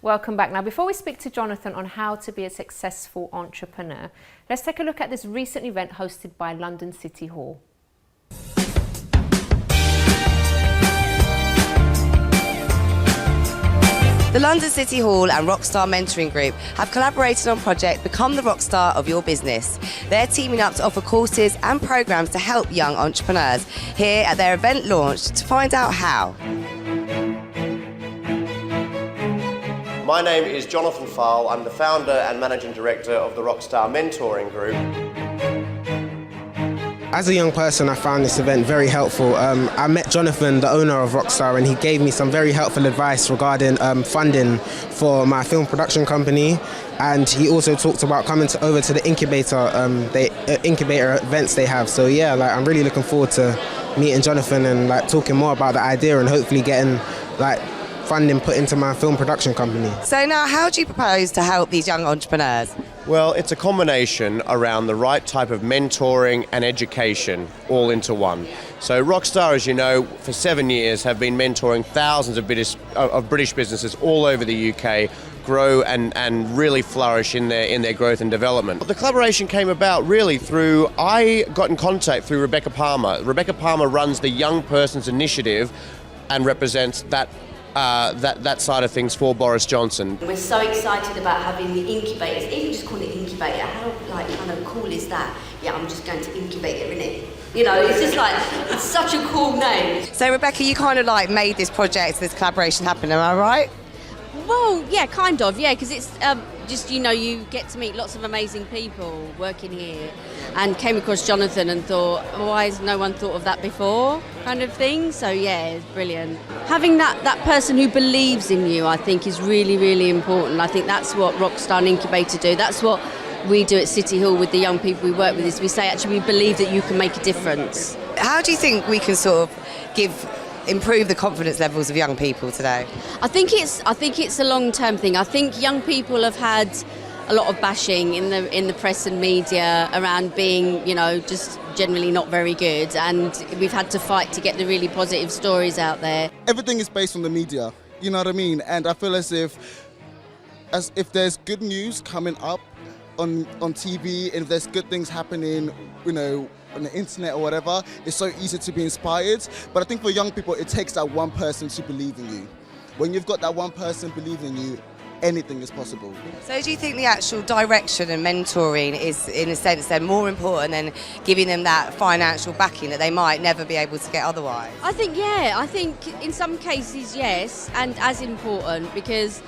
Welcome back. Now, before we speak to Jonathan on how to be a successful entrepreneur, let's take a look at this recent event hosted by London City Hall. The London City Hall and Rockstar Mentoring Group have collaborated on project Become the Rockstar of Your Business. They're teaming up to offer courses and programmes to help young entrepreneurs. Here at their event launch to find out how. My name is Jonathan Fowle. I'm the founder and managing director of the Rockstar Mentoring Group. As a young person, I found this event very helpful. I met Jonathan, the owner of Rockstar, and he gave me some very helpful advice regarding funding for my film production company. And he also talked about coming over to the incubator events they have. So yeah, I'm really looking forward to meeting Jonathan and talking more about the idea and hopefully getting funding put into my film production company. So now, how do you propose to help these young entrepreneurs? Well, it's a combination around the right type of mentoring and education all into one. So Rockstar, as you know, for 7 years have been mentoring thousands of British businesses all over the UK grow and really flourish in their growth and development. The collaboration came about really through, I got in contact through Rebecca Palmer. Rebecca Palmer runs the Young Persons Initiative and represents that side of things for Boris Johnson. We're so excited about having the incubators, even just calling it incubator, how kind of cool is that? Yeah, I'm just going to incubate it, innit? You know, it's just it's such a cool name. So Rebecca, you kind of made this project, this collaboration happen, am I right? Well, yeah, kind of, yeah, because it's just, you get to meet lots of amazing people working here, and came across Jonathan and thought, why has no one thought of that before, kind of thing. So yeah, it's brilliant. Having that person who believes in you, I think, is really, really important. I think that's what Rockstar and Incubator do. That's what we do at City Hall with the young people we work with, is we say, actually, we believe that you can make a difference. How do you think we can sort of improve the confidence levels of young people today? I think it's a long-term thing. I think young people have had a lot of bashing in the press and media around being, just generally not very good, and we've had to fight to get the really positive stories out there. Everything is based on the media, you know what I mean? And I feel as if there's good news coming up on TV, and if there's good things happening, on the internet or whatever, it's so easy to be inspired. But I think for young people, it takes that one person to believe in you. When you've got that one person believing in you, anything is possible. So do you think the actual direction and mentoring is, in a sense, then more important than giving them that financial backing that they might never be able to get otherwise? I think in some cases, yes, and as important, because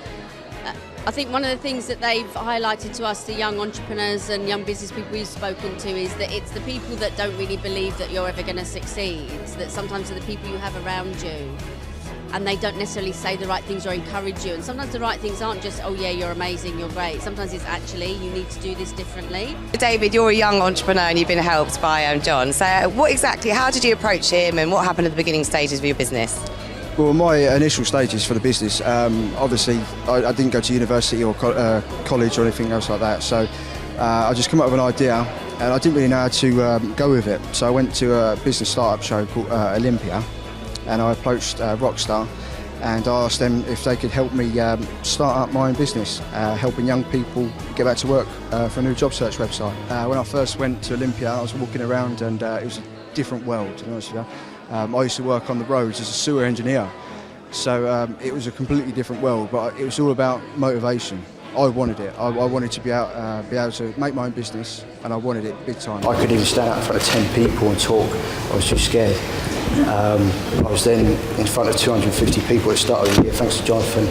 I think one of the things that they've highlighted to us, the young entrepreneurs and young business people we've spoken to, is that it's the people that don't really believe that you're ever going to succeed, that sometimes are the people you have around you, and they don't necessarily say the right things or encourage you. And sometimes the right things aren't just, oh yeah, you're amazing, you're great. Sometimes it's actually, you need to do this differently. David, you're a young entrepreneur and you've been helped by John. So how did you approach him, and what happened at the beginning stages of your business? Well, my initial stages for the business, obviously I didn't go to university or college or anything else like that, so I just came up with an idea and I didn't really know how to go with it. So I went to a business startup show called Olympia, and I approached Rockstar and I asked them if they could help me start up my own business, helping young people get back to work for a new job search website. When I first went to Olympia, I was walking around and it was a different world, to be honest with you. I used to work on the roads as a sewer engineer, so it was a completely different world, but it was all about motivation. I wanted it. I wanted to be able to make my own business, and I wanted it big time. I couldn't even stand out in front of 10 people and talk. I was too scared. I was then in front of 250 people at the start of the year, thanks to Jonathan,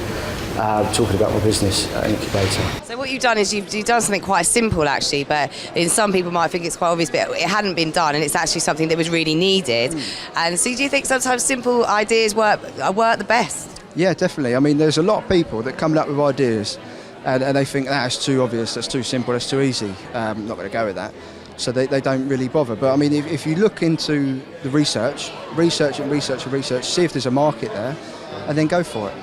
talking about my business at Incubator. So what you've done is you've done something quite simple, actually, but some people might think it's quite obvious, but it hadn't been done, and it's actually something that was really needed. And so do you think sometimes simple ideas work the best? Yeah, definitely. I mean, there's a lot of people that come up with ideas and they think that's too obvious, that's too simple, that's too easy. I'm not going to go with that. So they don't really bother. But I mean, if you look into the research, see if there's a market there, and then go for it.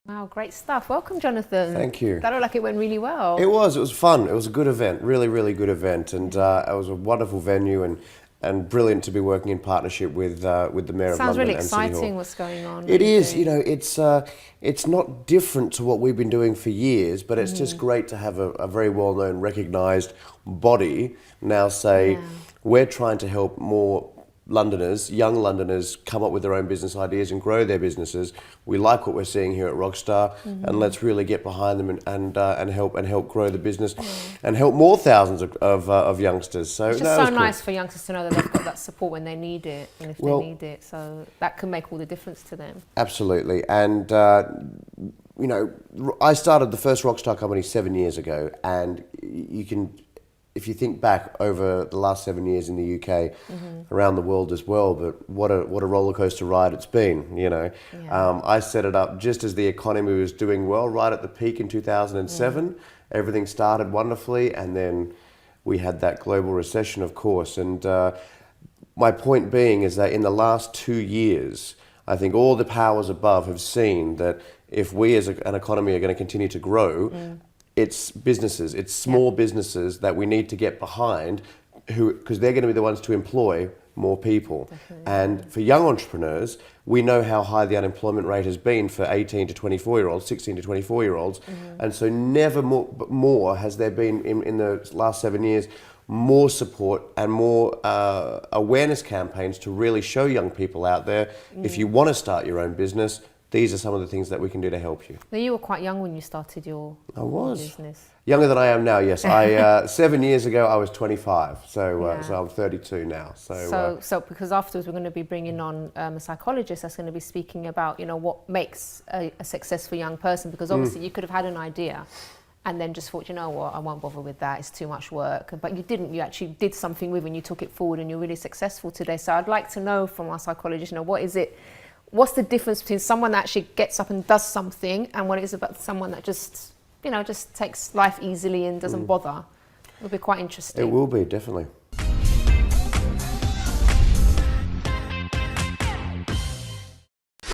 Wow, great stuff. Welcome, Jonathan. Thank you. That looked like it went really well. It was fun. It was a good event, really, really good event. And it was a wonderful venue, and and brilliant to be working in partnership with the Mayor of London. Sounds really and City Hall. exciting what's going on. It is, you know, it's not different to what we've been doing for years, but it's just great to have a very well-known, recognised body now say, we're trying to help more Londoners, young Londoners, come up with their own business ideas and grow their businesses. We like what we're seeing here at Rockstar, and let's really get behind them and help grow the business, and help more thousands of youngsters. So it's just so nice for youngsters to know that they've got that support when they need it, and if they need it. So that can make all the difference to them. Absolutely, and you know, I started the first Rockstar company 7 years ago, and you can. If you think back over the last 7 years in the UK, around the world as well, but what a roller coaster ride it's been, you know. I set it up just as the economy was doing well, right at the peak in 2007. Everything started wonderfully, and then we had that global recession, of course. And my point being is that in the last 2 years, I think all the powers above have seen that if we as an economy are going to continue to grow, it's businesses, it's small businesses that we need to get behind, because they're going to be the ones to employ more people. Definitely. And for young entrepreneurs, we know how high the unemployment rate has been for 18 to 24-year-olds, 16 to 24-year-olds. And so never more has there been, in the last 7 years, more support and more awareness campaigns to really show young people out there, if you want to start your own business, these are some of the things that we can do to help you. Now, you were quite young when you started your business. Younger than I am now, yes. 7 years ago, I was 25, so I'm 32 now. So because afterwards we're going to be bringing on a psychologist that's going to be speaking about, you know, what makes a successful young person, because obviously you could have had an idea and then just thought, you know what, I won't bother with that, it's too much work. But you didn't, you actually did something with it and you took it forward and you're really successful today. So I'd like to know from our psychologist, you know, what's the difference between someone that actually gets up and does something and what it is about someone that just, you know, just takes life easily and doesn't bother? It'll be quite interesting. It will be, definitely.